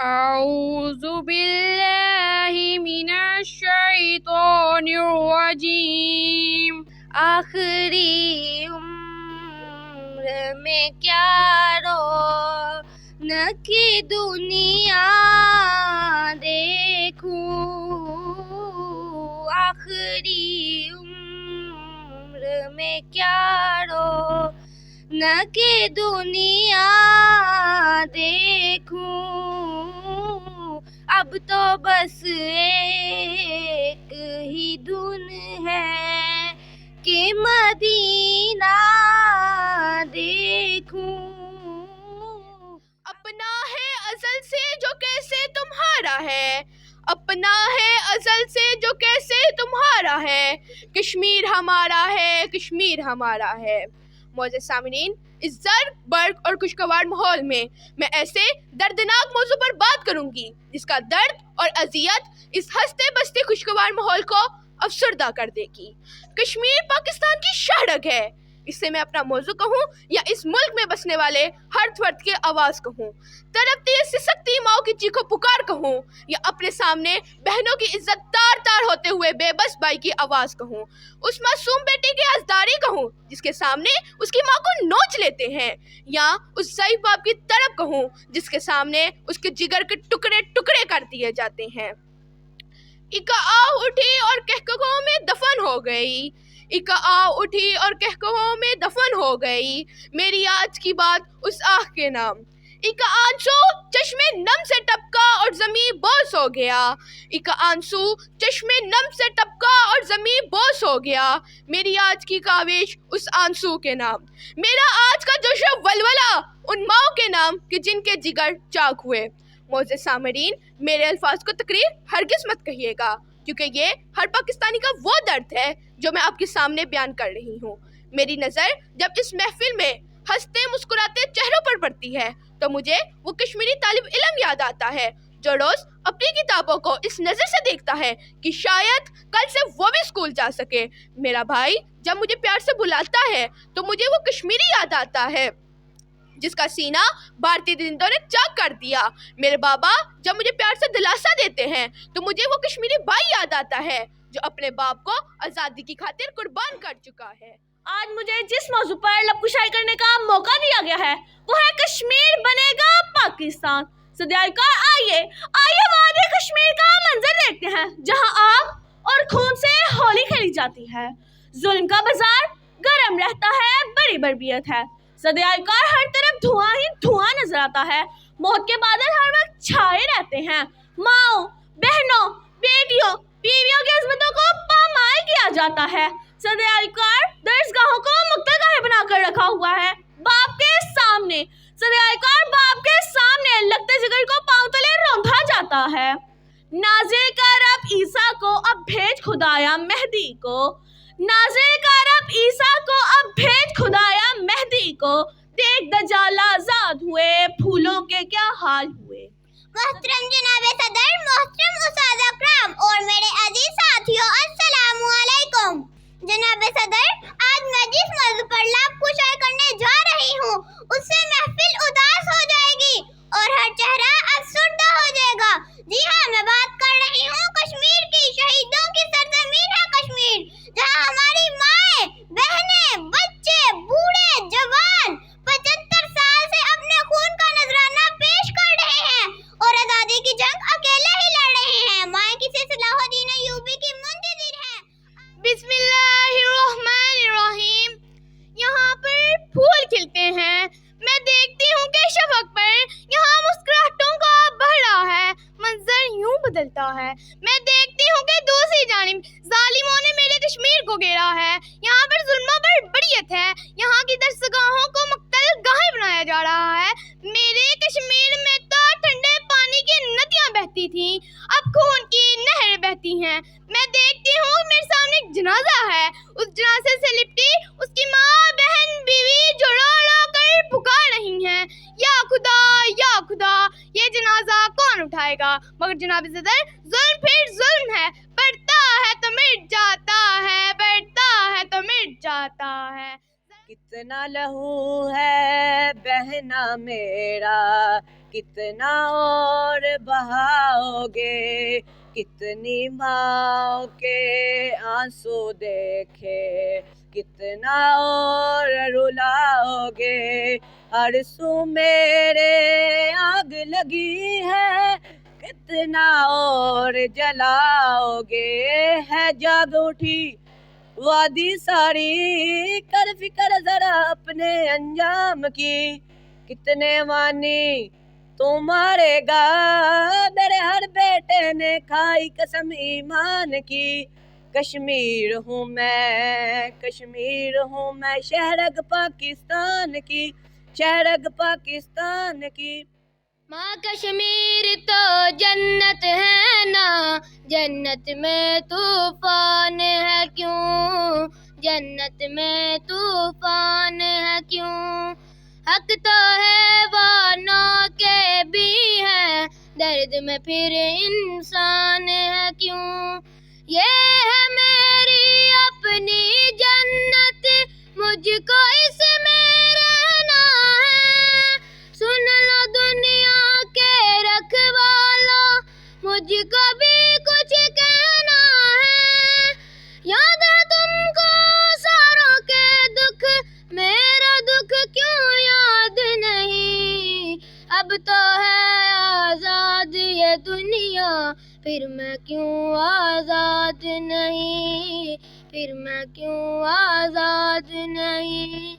أعوذ بالله من الشيطان الرجیم۔ آخری عمر میں کیا رونق دنیا دیکھوں، آخری عمر میں کیا رونق دنیا دیکھوں، اب تو بس ایک ہی دھن ہے کہ مدینہ دیکھوں۔ اپنا ہے ازل سے جو کیسے تمہارا ہے، اپنا ہے ازل سے جو کیسے تمہارا ہے، کشمیر ہمارا ہے، کشمیر ہمارا ہے۔ معزز سامعین، اس زرد برق اور خوشگوار ماحول میں ایسے دردناک موضوع پر بات کروں گی جس کا درد اور اذیت اس ہنستے بستے خوشگوار ماحول کو افسردہ کر دے گی۔ کشمیر پاکستان کی شاہ رگ ہے، اس سے میں اپنا موضوع کہوں یا اس ملک میں بسنے والے ہر فرد کی آواز کہوں، تڑپتی سسکتی ماؤں کی چیخو پکار کہوں یا اپنے سامنے بہنوں کی عزت تار تار ہوتے ہوئے بے بس بھائی کی آواز کہوں، اس معصوم بیٹے کی ازداری کہوں جس کے سامنے اس کی ماں کو نوچ لیتے ہیں، یا اس ضعیف باپ کی تڑپ کہوں جس کے سامنے اس کے جگر کے ٹکڑے ٹکڑے کر دیے جاتے ہیں۔ ایک آہ اٹھی اور کہکہوں میں دفن ہو گئی، ایک آہ اٹھی اور کہکہوں میں دفن ہو گئی، میری آج کی بات اس آہ کے نام۔ ایک آنسو چشمے نم سے ٹپکا اور زمیں بوس ہو گیا، ایک آنسو چشمے نم سے ٹپکا اور زمیں بوس ہو گیا، میری آج کی کاوش اس آنسو کے نام۔ میرا آج کا جوش و ولولہ ان ماؤں کے نام کہ جن کے جگر چاک ہوئے۔ معزز سامعین، میرے الفاظ کو تقریر ہرگز مت کہیے گا، کیونکہ یہ ہر پاکستانی کا وہ درد ہے جو میں آپ کے سامنے بیان کر رہی ہوں۔ میری نظر جب اس محفل میں ہنستے مسکراتے چہروں پر پڑتی ہے تو مجھے وہ کشمیری طالب علم یاد آتا ہے جو روز اپنی کتابوں کو اس نظر سے دیکھتا ہے کہ شاید کل سے وہ بھی اسکول جا سکے۔ میرا بھائی جب مجھے پیار سے بلاتا ہے تو مجھے وہ کشمیری یاد آتا ہے جس کا سینہ بھارتی درندوں نے چاک کر دیا۔ میرے بابا جب مجھے پیار سے دلاسا دیتے ہیں تو مجھے وہ کشمیری بھائی یاد آتا ہے جو اپنے باپ کو آزادی کی خاطر قربان کر چکا ہے۔ آج مجھے جس موضوع پر لب کشائی کرنے کا موقع دیا گیا ہے وہ ہے کشمیر بنے گا پاکستان۔ صدیقار آئیے وادی کشمیر کا منظر دیکھتے ہیں جہاں آگ اور خون سے ہولی کھیلی جاتی ہے، ظلم کا بازار گرم رہتا ہے، بڑی بربیت ہے، صدیقار ہر طرف دھواں ہی دھواں نظر آتا ہے، موت کے بادل ہر وقت چھائے رہتے ہیں، ماؤں بہنوں بیٹیوں بیویوں کی عظمتوں کو پامال کیا جاتا ہے، صدیقار درسگاہوں کو مقتدر بنا کر رکھا ہوا ہے باپ کے سامنے، صدیقار باپ کے سامنے لگتے جگر کو پاؤں تلے روندا جاتا ہے۔ نازے کا رب عیسیٰ کو اب بھیج خدایا مہدی کو، نازے کا رب عیسیٰ کو اب بھیج خدایا مہدی کو، دیکھ دجال آزاد ہوئے پھولوں کے کیا حال ہوئے۔ محترم جناب صدر، محترم اساتذہ کرام اور میرے عزیز ساتھیوں، السلام علیکم۔ جناب صدر، آج میں جس موضوع پر لب کشائی کرنے جا رہی ہوں اس سے محفل اداس ہو جائے گی اور ہر چہرہ افسردہ ہو جائے گا۔ جی ہاں، میں بات کر رہی ہوں کشمیر کی، شہیدوں کی سرزمین ہے کشمیر، جہاں ہماری مائیں بہنیں بچے بوڑھے جوان 75 سال سے اپنے خون کا نذرانہ پیش کر رہے ہیں اور آزادی کی جنگ اکیلے ہی لڑ رہے ہیں۔ مائیں کسی صلاح الدین ایوبی کی منتظر ہیں۔ بسم اللہ الرحمن الرحیم۔ یہاں پر پھول کھلتے ہیں، میں دیکھتی ہوں کہ شفق پر یہاں مسکراہٹوں کا بہڑا ہے، منظر یوں بدلتا ہے، میں دیکھتی ہوں کہ دوسری جانب ظالموں نے میرے کشمیر کو گھیرا ہے، یہاں پر ظلموں پر بڑیت ہے، یہاں کی درسگاہوں کو مقتل گاہیں بنایا جا رہا ہے۔ میرے کشمیر میں تو ٹھنڈے پانی کی ندیاں بہتی تھیں، اب خون کی نہریں بہتی ہیں، میں دیکھتی ہوں میرے سامنے ایک جنازہ ہے، اس جنازے سے لپٹی اس کی ماں بہن بیوی جو رو رو کر پکار رہی ہیں، یا خدا یا خدا یہ جنازہ کون اٹھائے گا۔ مگر جناب صدر، ظلم پھر ظلم ہے، بڑھتا ہے تو مٹ جاتا ہے، بڑھتا ہے تو مٹ جاتا ہے۔ کتنا لہو ہے بہنا میرا، کتنا اور بہاؤ گے، کتنی ماں کے آنسو دیکھے، کتنا اور رلاؤ گے، ہر سو میرے آگ لگی ہے، کتنا اور جلاؤ گے، ہے جاگ اٹھی وادی ساری، کر فکر ذرا اپنے انجام کی، کتنے وانی تو مارے گا، میرے ہر بیٹے نے کھائی قسم ایمان کی، کشمیر ہوں میں، کشمیر ہوں میں، شہرگ پاکستان کی، شہرگ پاکستان کی۔ ماں کشمیر تو جنت ہے نا، جنت میں طوفان ہے کیوں، جنت میں طوفان ہے کیوں، حق تو حیوانوں کے بھی ہے، درد میں پھر انسان ہے کیوں، یہ ہے میری اپنی جنت، مجھ کو اس میں رہنا ہے، سن لو دنیا کے رکھوالو، مجھ کو بھی کچھ کہنا ہے، یاد ہے تم کو ساروں کے دکھ، میرا دکھ کیوں یاد نہیں، اب تو ہے آزاد یہ دنیا، پھر میں کیوں آزاد نہیں، پھر میں کیوں آزاد نہیں۔